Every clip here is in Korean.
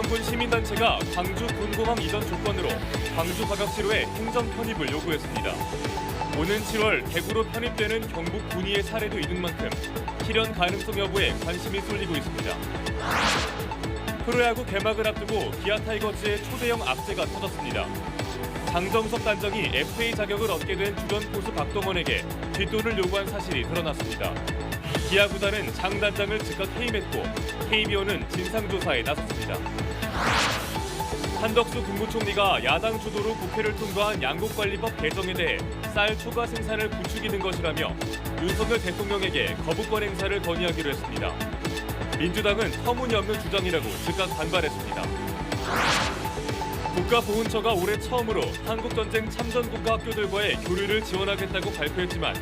한평군 시민단체가 광주 군공항 이전 조건으로 광주광역시로의 행정 편입을 요구했습니다. 오는 7월 대구로 편입되는 경북 군위의 사례도 있는 만큼 실현 가능성 여부에 관심이 쏠리고 있습니다. 프로야구 개막을 앞두고 기아 타이거즈의 초대형 악재가 터졌습니다. 장정석 단장이 FA 자격을 얻게 된 주전 포수 박동원에게 뒷돈을 요구한 사실이 드러났습니다. 기아 구단은 장 단장을 즉각 해임했고 KBO는 진상조사에 나섰습니다. 한덕수 국무총리가 야당 주도로 국회를 통과한 양곡관리법 개정에 대해 쌀 초과 생산을 부추기는 것이라며 윤석열 대통령에게 거부권 행사를 건의하기로 했습니다. 민주당은 터무니없는 주장이라고 즉각 반발했습니다. 국가보훈처가 올해 처음으로 한국전쟁 참전국가 학교들과의 교류를 지원하겠다고 발표했지만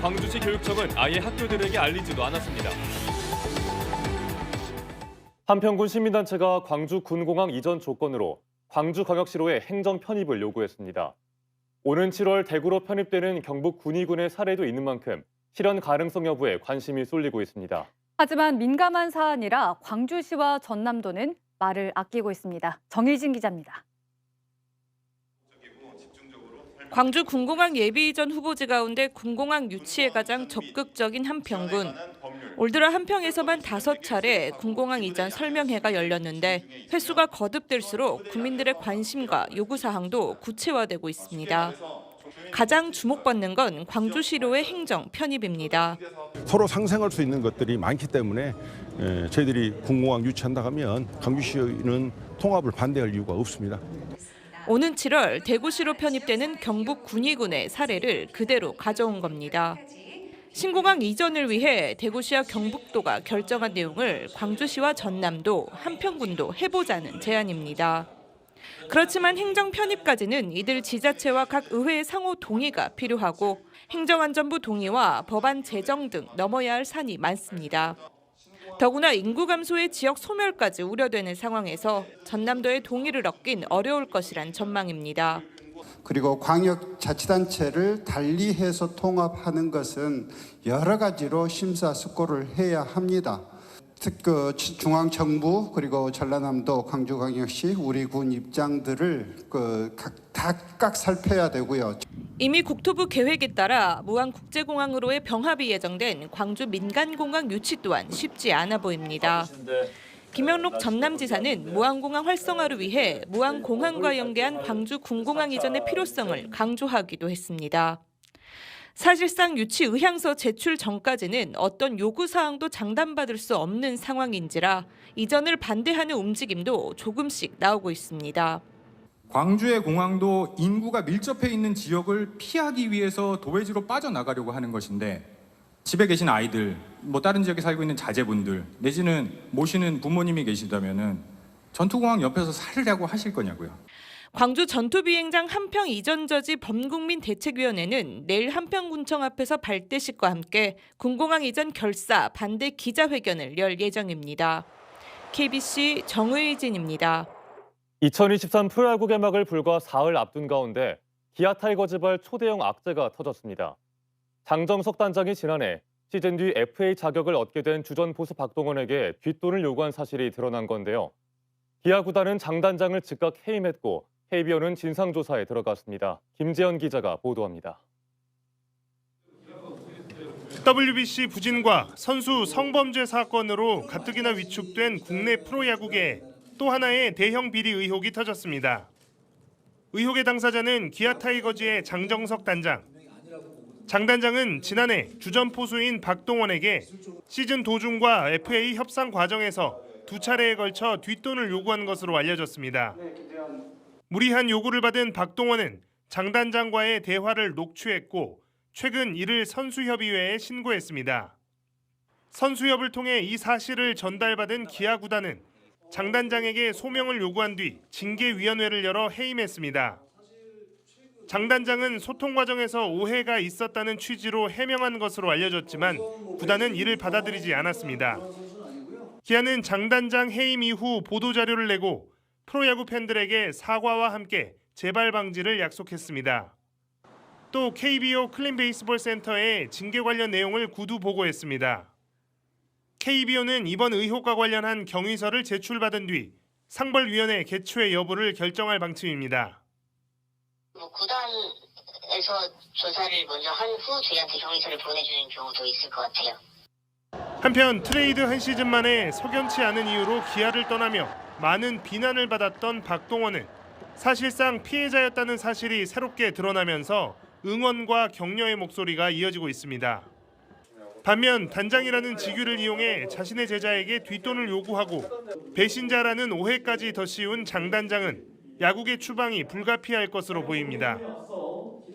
광주시 교육청은 아예 학교들에게 알리지도 않았습니다. 한평군 시민단체가 광주 군공항 이전 조건으로 광주광역시로의 행정 편입을 요구했습니다. 오는 7월 대구로 편입되는 경북 군위군의 사례도 있는 만큼 실현 가능성 여부에 관심이 쏠리고 있습니다. 하지만 민감한 사안이라 광주시와 전남도는 말을 아끼고 있습니다. 정일진 기자입니다. 광주 군공항 예비 이전 후보지 가운데 군공항 유치에 가장 적극적인 한평군. 올 들어 한평에서만 5차례 군공항 이전 설명회가 열렸는데 횟수가 거듭될수록 국민들의 관심과 요구사항도 구체화되고 있습니다. 가장 주목받는 건 광주시로의 행정 편입입니다. 서로 상생할 수 있는 것들이 많기 때문에 저희들이 군공항 유치한다 하면 광주시는 통합을 반대할 이유가 없습니다. 오는 7월 대구시로 편입되는 경북 군위군의 사례를 그대로 가져온 겁니다. 신공항 이전을 위해 대구시와 경북도가 결정한 내용을 광주시와 전남도, 한평군도 해보자는 제안입니다. 그렇지만 행정 편입까지는 이들 지자체와 각 의회의 상호 동의가 필요하고 행정안전부 동의와 법안 제정 등 넘어야 할 산이 많습니다. 더구나 인구 감소의 지역 소멸까지 우려되는 상황에서 전남도의 동의를 얻긴 어려울 것이란 전망입니다. 그리고 광역자치단체를 달리해서 통합하는 것은 여러 가지로 심사숙고를 해야 합니다. 중앙정부 그리고 전라남도 광주광역시 우리 군 입장들을 각각 살펴야 되고요. 이미 국토부 계획에 따라 무안국제공항으로의 병합이 예정된 광주 민간공항 유치 또한 쉽지 않아 보입니다. 김현록 전남지사는 무안공항 활성화를 위해 무안공항과 연계한 광주 군공항 이전의 필요성을 강조하기도 했습니다. 사실상 유치 의향서 제출 전까지는 어떤 요구사항도 장담받을 수 없는 상황인지라 이전을 반대하는 움직임도 조금씩 나오고 있습니다. 광주의 공항도 인구가 밀접해 있는 지역을 피하기 위해서 도외지로 빠져나가려고 하는 것인데 집에 계신 아이들, 다른 지역에 살고 있는 자제분들 내지는 모시는 부모님이 계시다면 전투공항 옆에서 살려고 하실 거냐고요. 광주 전투비행장 한평 이전 저지 범국민 대책위원회는 내일 한평군청 앞에서 발대식과 함께 군공항 이전 결사 반대 기자회견을 열 예정입니다. KBC 정의진입니다. 2023 프로야구 개막을 불과 사흘 앞둔 가운데 기아 타이거즈발 초대형 악재가 터졌습니다. 장정석 단장이 지난해 시즌 뒤 FA 자격을 얻게 된 주전 포수 박동원에게 뒷돈을 요구한 사실이 드러난 건데요. 기아 구단은 장 단장을 즉각 해임했고 KBO는 진상조사에 들어갔습니다. 김재현 기자가 보도합니다. WBC 부진과 선수 성범죄 사건으로 가뜩이나 위축된 국내 프로야구계에 또 하나의 대형 비리 의혹이 터졌습니다. 의혹의 당사자는 기아 타이거즈의 장정석 단장. 장 단장은 지난해 주전 포수인 박동원에게 시즌 도중과 FA 협상 과정에서 2차례에 걸쳐 뒷돈을 요구한 것으로 알려졌습니다. 무리한 요구를 받은 박동원은 장 단장과의 대화를 녹취했고 최근 이를 선수협의회에 신고했습니다. 선수협을 통해 이 사실을 전달받은 기아 구단은 장 단장에게 소명을 요구한 뒤 징계위원회를 열어 해임했습니다. 장 단장은 소통 과정에서 오해가 있었다는 취지로 해명한 것으로 알려졌지만 구단은 이를 받아들이지 않았습니다. 기아는 장 단장 해임 이후 보도자료를 내고 프로야구 팬들에게 사과와 함께 재발 방지를 약속했습니다. 또 KBO 클린 베이스볼 센터에 징계 관련 내용을 구두 보고했습니다. KBO는 이번 의혹과 관련한 경위서를 제출받은 뒤 상벌위원회 개최 여부를 결정할 방침입니다. 구단에서 조사를 먼저 한 후 저희한테 경위서를 보내주는 경우도 있을 것 같아요. 한편 트레이드 한 시즌 만에 석연치 않은 이유로 기아를 떠나며 많은 비난을 받았던 박동원은 사실상 피해자였다는 사실이 새롭게 드러나면서 응원과 격려의 목소리가 이어지고 있습니다. 반면 단장이라는 직위를 이용해 자신의 제자에게 뒷돈을 요구하고 배신자라는 오해까지 덧씌운 장 단장은 야구계 추방이 불가피할 것으로 보입니다.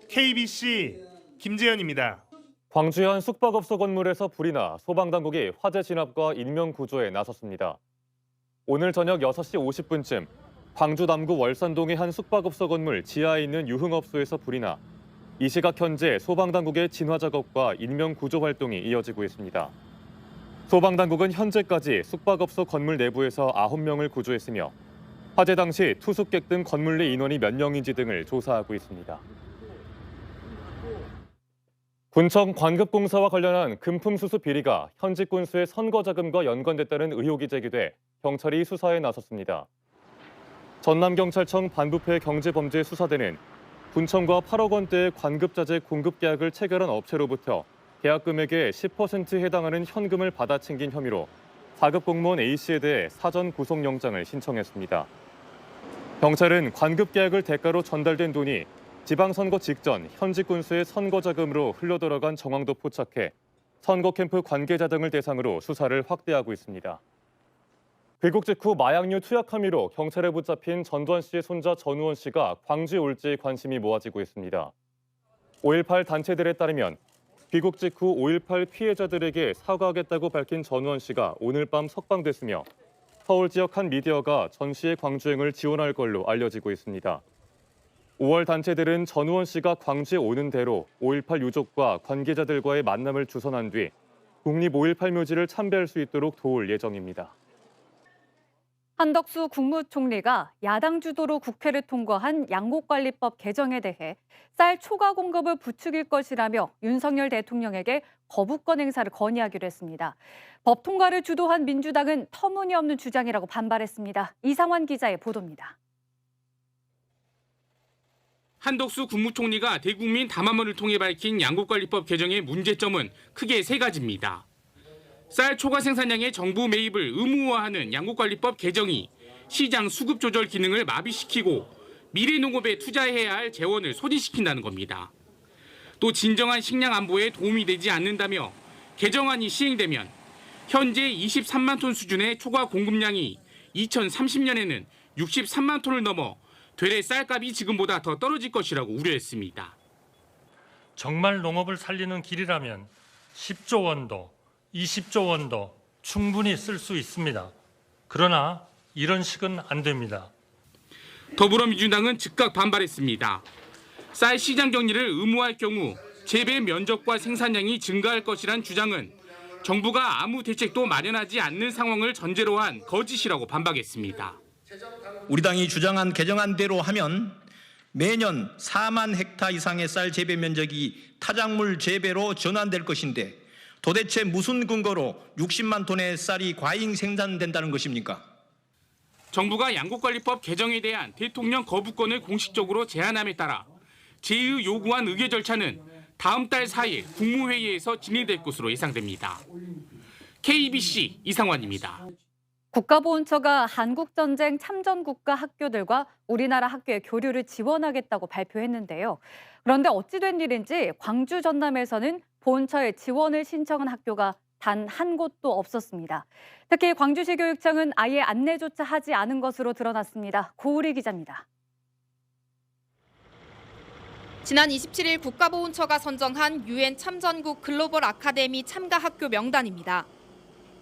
KBC 김재현입니다. 광주의 한 숙박업소 건물에서 불이 나 소방당국이 화재 진압과 인명구조에 나섰습니다. 오늘 저녁 6시 50분쯤 광주 남구 월산동의 한 숙박업소 건물 지하에 있는 유흥업소에서 불이 나 이 시각 현재 소방당국의 진화 작업과 인명구조 활동이 이어지고 있습니다. 소방당국은 현재까지 숙박업소 건물 내부에서 9명을 구조했으며 화재 당시 투숙객 등 건물 내 인원이 몇 명인지 등을 조사하고 있습니다. 군청 관급공사와 관련한 금품수수 비리가 현직 군수의 선거 자금과 연관됐다는 의혹이 제기돼 경찰이 수사에 나섰습니다. 전남경찰청 반부패 경제범죄수사대는 군청과 8억 원대의 관급자재 공급 계약을 체결한 업체로부터 계약 금액의 10%에 해당하는 현금을 받아 챙긴 혐의로 4급 공무원 A씨에 대해 사전 구속영장을 신청했습니다. 경찰은 관급 계약을 대가로 전달된 돈이 지방선거 직전 현직 군수의 선거 자금으로 흘러들어간 정황도 포착해 선거 캠프 관계자 등을 대상으로 수사를 확대하고 있습니다. 귀국 직후 마약류 투약 혐의로 경찰에 붙잡힌 전두환 씨의 손자 전우원 씨가 광주에 올지 관심이 모아지고 있습니다. 5.18 단체들에 따르면 귀국 직후 5.18 피해자들에게 사과하겠다고 밝힌 전우원 씨가 오늘 밤 석방됐으며 서울 지역 한 미디어가 전 씨의 광주행을 지원할 걸로 알려지고 있습니다. 5월 단체들은 전우원 씨가 광주에 오는 대로 5.18 유족과 관계자들과의 만남을 주선한 뒤 국립 5.18 묘지를 참배할 수 있도록 도울 예정입니다. 한덕수 국무총리가 야당 주도로 국회를 통과한 양곡관리법 개정에 대해 쌀 초과 공급을 부추길 것이라며 윤석열 대통령에게 거부권 행사를 건의하기로 했습니다. 법 통과를 주도한 민주당은 터무니없는 주장이라고 반발했습니다. 이상환 기자의 보도입니다. 한덕수 국무총리가 대국민 담화문을 통해 밝힌 양곡관리법 개정의 문제점은 크게 세 가지입니다. 쌀 초과 생산량의 정부 매입을 의무화하는 양곡관리법 개정이 시장 수급 조절 기능을 마비시키고 미래 농업에 투자해야 할 재원을 소진시킨다는 겁니다. 또 진정한 식량 안보에 도움이 되지 않는다며 개정안이 시행되면 현재 23만 톤 수준의 초과 공급량이 2030년에는 63만 톤을 넘어 되레 쌀값이 지금보다 더 떨어질 것이라고 우려했습니다. 정말 농업을 살리는 길이라면 10조 원도 20조 원도 충분히 쓸 수 있습니다. 그러나 이런 식은 안 됩니다. 더불어민주당은 즉각 반발했습니다. 쌀 시장 격리를 의무화할 경우 재배 면적과 생산량이 증가할 것이란 주장은 정부가 아무 대책도 마련하지 않는 상황을 전제로 한 거짓이라고 반박했습니다. 우리 당이 주장한 개정안대로 하면 매년 4만 헥타 이상의 쌀 재배 면적이 타작물 재배로 전환될 것인데 도대체 무슨 근거로 60만 톤의 쌀이 과잉 생산된다는 것입니까? 정부가 양곡관리법 개정에 대한 대통령 거부권을 공식적으로 제한함에 따라 제의 요구한 의결 절차는 다음 달 4일 국무회의에서 진행될 것으로 예상됩니다. KBC 이상환입니다. 국가보훈처가 한국전쟁 참전국가 학교들과 우리나라 학교의 교류를 지원하겠다고 발표했는데요. 그런데 어찌 된 일인지 광주 전남에서는 보훈처의 지원을 신청한 학교가 단 한 곳도 없었습니다. 특히 광주시 교육청은 아예 안내조차 하지 않은 것으로 드러났습니다. 고우리 기자입니다. 지난 27일 국가보훈처가 선정한 UN 참전국 글로벌 아카데미 참가 학교 명단입니다.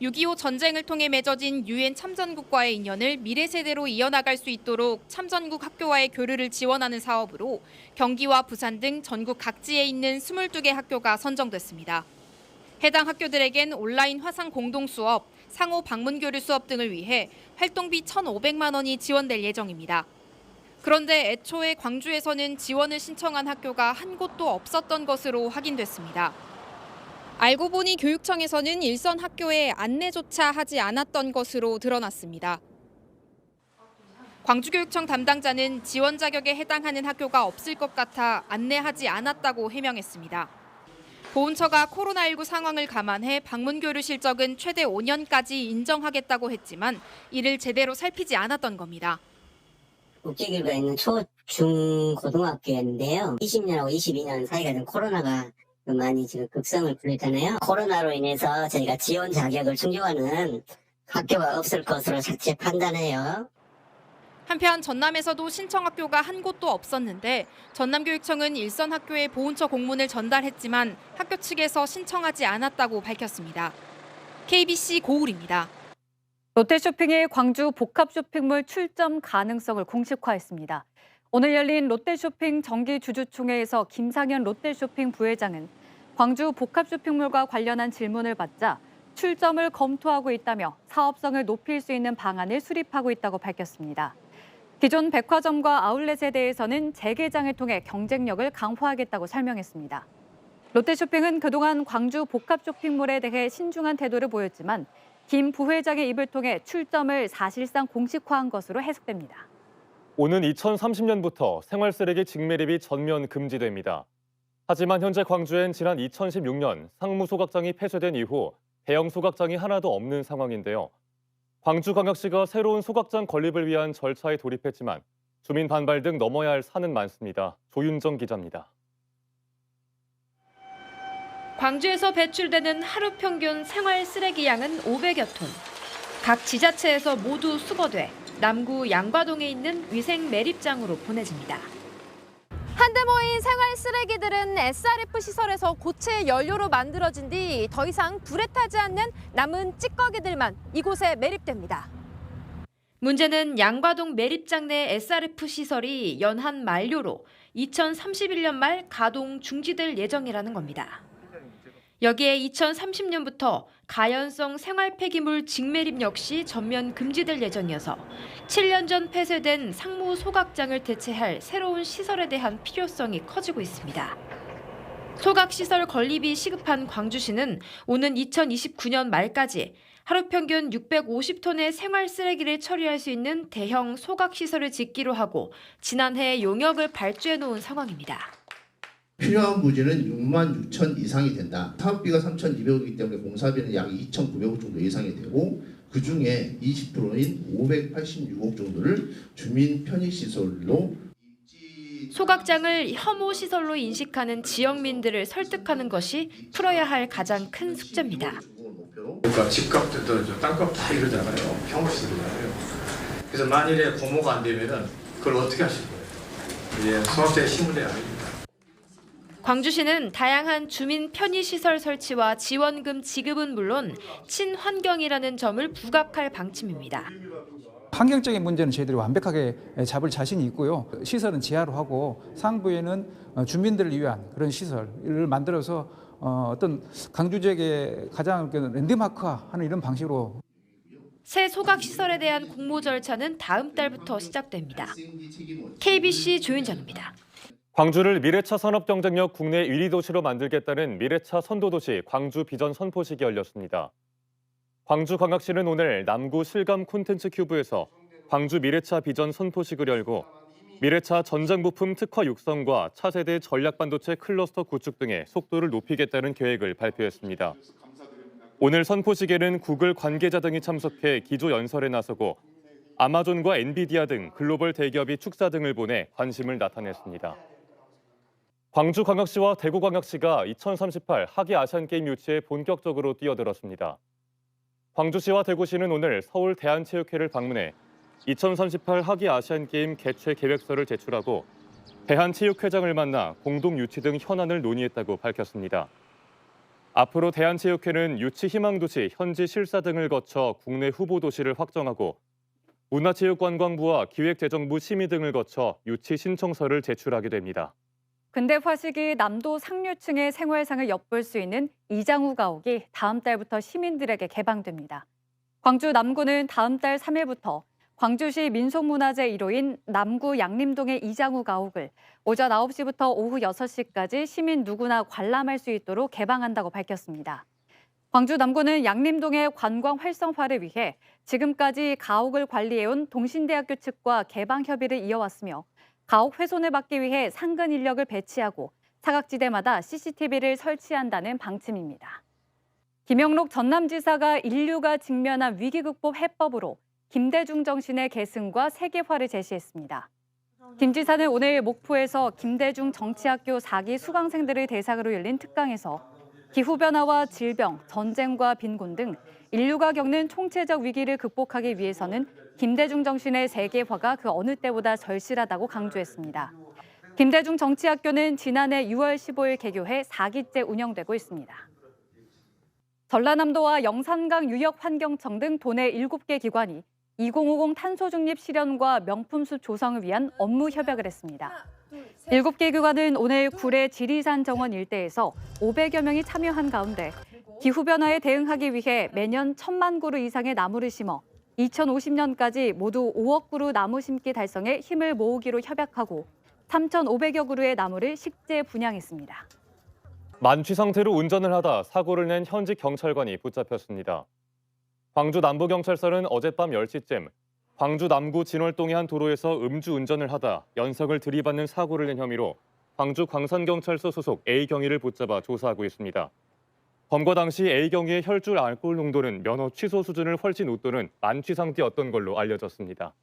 6.25 전쟁을 통해 맺어진 UN 참전국과의 인연을 미래 세대로 이어나갈 수 있도록 참전국 학교와의 교류를 지원하는 사업으로 경기와 부산 등 전국 각지에 있는 22개 학교가 선정됐습니다. 해당 학교들에겐 온라인 화상 공동 수업, 상호 방문 교류 수업 등을 위해 활동비 1,500만 원이 지원될 예정입니다. 그런데 애초에 광주에서는 지원을 신청한 학교가 한 곳도 없었던 것으로 확인됐습니다. 알고 보니 교육청에서는 일선 학교에 안내조차 하지 않았던 것으로 드러났습니다. 광주교육청 담당자는 지원 자격에 해당하는 학교가 없을 것 같아 안내하지 않았다고 해명했습니다. 보훈처가 코로나19 상황을 감안해 방문 교류 실적은 최대 5년까지 인정하겠다고 했지만 이를 제대로 살피지 않았던 겁니다. 국제교류가 있는 초, 중, 고등학교였는데요. 20년하고 22년 사이가 좀 코로나가 많이 지금 급성을 부렸잖아요. 코로나로 인해서 저희가 지원 자격을 충족하는 학교가 없을 것으로 자체 판단해요. 한편 전남에서도 신청 학교가 한 곳도 없었는데 전남교육청은 일선 학교에 보훈처 공문을 전달했지만 학교 측에서 신청하지 않았다고 밝혔습니다. KBC 고울입니다. 롯데쇼핑이 광주 복합쇼핑몰 출점 가능성을 공식화했습니다. 오늘 열린 롯데쇼핑 정기주주총회에서 김상현 롯데쇼핑 부회장은 광주 복합쇼핑몰과 관련한 질문을 받자 출점을 검토하고 있다며 사업성을 높일 수 있는 방안을 수립하고 있다고 밝혔습니다. 기존 백화점과 아울렛에 대해서는 재개장을 통해 경쟁력을 강화하겠다고 설명했습니다. 롯데쇼핑은 그동안 광주 복합쇼핑몰에 대해 신중한 태도를 보였지만 김 부회장의 입을 통해 출점을 사실상 공식화한 것으로 해석됩니다. 오는 2030년부터 생활쓰레기 직매립이 전면 금지됩니다. 하지만 현재 광주엔 지난 2016년 상무 소각장이 폐쇄된 이후 대형 소각장이 하나도 없는 상황인데요. 광주광역시가 새로운 소각장 건립을 위한 절차에 돌입했지만 주민 반발 등 넘어야 할 산은 많습니다. 조윤정 기자입니다. 광주에서 배출되는 하루 평균 생활 쓰레기 양은 500여 톤. 각 지자체에서 모두 수거돼 남구 양과동에 있는 위생 매립장으로 보내집니다. 한데 모인 생활 쓰레기들은 SRF 시설에서 고체 연료로 만들어진 뒤 더 이상 불에 타지 않는 남은 찌꺼기들만 이곳에 매립됩니다. 문제는 양과동 매립장 내 SRF 시설이 연한 만료로 2031년 말 가동 중지될 예정이라는 겁니다. 여기에 2030년부터 가연성 생활 폐기물 직매립 역시 전면 금지될 예정이어서 7년 전 폐쇄된 상무 소각장을 대체할 새로운 시설에 대한 필요성이 커지고 있습니다. 소각시설 건립이 시급한 광주시는 오는 2029년 말까지 하루 평균 650톤의 생활 쓰레기를 처리할 수 있는 대형 소각시설을 짓기로 하고 지난해 용역을 발주해 놓은 상황입니다. 필요한 부지는 6만 6천 이상이 된다. 사업비가 3,200억이기 때문에 공사비는 약 2,900억 정도 예상이 되고 그중에 20%인 586억 정도를 주민 편의시설로 소각장을 혐오 시설로 인식하는 지역민들을 설득하는 것이 풀어야 할 가장 큰 숙제입니다. 그러니까 집값도 땅값 다 이러잖아요. 혐오시설이잖아요. 그래서 만일에 공모가 안 되면은 그걸 어떻게 하실 거예요? 소각장에 힘을 내야 합니다. 광주시는 다양한 주민 편의시설 설치와 지원금 지급은 물론 친환경이라는 점을 부각할 방침입니다. 환경적인 문제는 저희들이 완벽하게 잡을 자신이 있고요. 시설은 지하로 하고 상부에는 주민들을 위한 그런 시설을 만들어서 어떤 광주 지역의 가장 랜드마크화하는 이런 방식으로. 새 소각시설에 대한 공모 절차는 다음 달부터 시작됩니다. KBC 조윤정입니다. 광주를 미래차 산업 경쟁력 국내 1위 도시로 만들겠다는 미래차 선도도시 광주 비전 선포식이 열렸습니다. 광주광역시는 오늘 남구 실감 콘텐츠 큐브에서 광주 미래차 비전 선포식을 열고 미래차 전장 부품 특화 육성과 차세대 전략 반도체 클러스터 구축 등의 속도를 높이겠다는 계획을 발표했습니다. 오늘 선포식에는 구글 관계자 등이 참석해 기조 연설에 나서고 아마존과 엔비디아 등 글로벌 대기업이 축사 등을 보내 관심을 나타냈습니다. 광주광역시와 대구광역시가 2038 하계 아시안게임 유치에 본격적으로 뛰어들었습니다. 광주시와 대구시는 오늘 서울 대한체육회를 방문해 2038 하계 아시안게임 개최 계획서를 제출하고 대한체육회장을 만나 공동 유치 등 현안을 논의했다고 밝혔습니다. 앞으로 대한체육회는 유치 희망도시, 현지 실사 등을 거쳐 국내 후보도시를 확정하고 문화체육관광부와 기획재정부 심의 등을 거쳐 유치 신청서를 제출하게 됩니다. 근대 화식이 남도 상류층의 생활상을 엿볼 수 있는 이장우 가옥이 다음 달부터 시민들에게 개방됩니다. 광주 남구는 다음 달 3일부터 광주시 민속문화재 1호인 남구 양림동의 이장우 가옥을 오전 9시부터 오후 6시까지 시민 누구나 관람할 수 있도록 개방한다고 밝혔습니다. 광주 남구는 양림동의 관광 활성화를 위해 지금까지 가옥을 관리해온 동신대학교 측과 개방 협의를 이어왔으며 가옥 훼손을 막기 위해 상근 인력을 배치하고 사각지대마다 CCTV를 설치한다는 방침입니다. 김영록 전남지사가 인류가 직면한 위기 극복 해법으로 김대중 정신의 계승과 세계화를 제시했습니다. 김 지사는 오늘 목포에서 김대중 정치학교 4기 수강생들을 대상으로 열린 특강에서 기후변화와 질병, 전쟁과 빈곤 등 인류가 겪는 총체적 위기를 극복하기 위해서는 김대중 정신의 세계화가 그 어느 때보다 절실하다고 강조했습니다. 김대중 정치학교는 지난해 6월 15일 개교해 4기째 운영되고 있습니다. 전라남도와 영산강 유역환경청 등 도내 7개 기관이 2050 탄소 중립 실현과 명품숲 조성을 위한 업무 협약을 했습니다. 7개 기관은 오늘 구례 지리산 정원 일대에서 500여 명이 참여한 가운데 기후변화에 대응하기 위해 매년 1,000만 그루 이상의 나무를 심어 2050년까지 모두 5억 그루 나무 심기 달성에 힘을 모으기로 협약하고 3,500여 그루의 나무를 식재 분양했습니다. 만취 상태로 운전을 하다 사고를 낸 현직 경찰관이 붙잡혔습니다. 광주 남부경찰서는 어젯밤 10시쯤 광주 남구 진월동의 한 도로에서 음주운전을 하다 연석을 들이받는 사고를 낸 혐의로 광주 광산경찰서 소속 A경위를 붙잡아 조사하고 있습니다. 검거 당시 A경위의 혈중 알코올 농도는 면허 취소 수준을 훨씬 웃도는 만취 상태였던 걸로 알려졌습니다.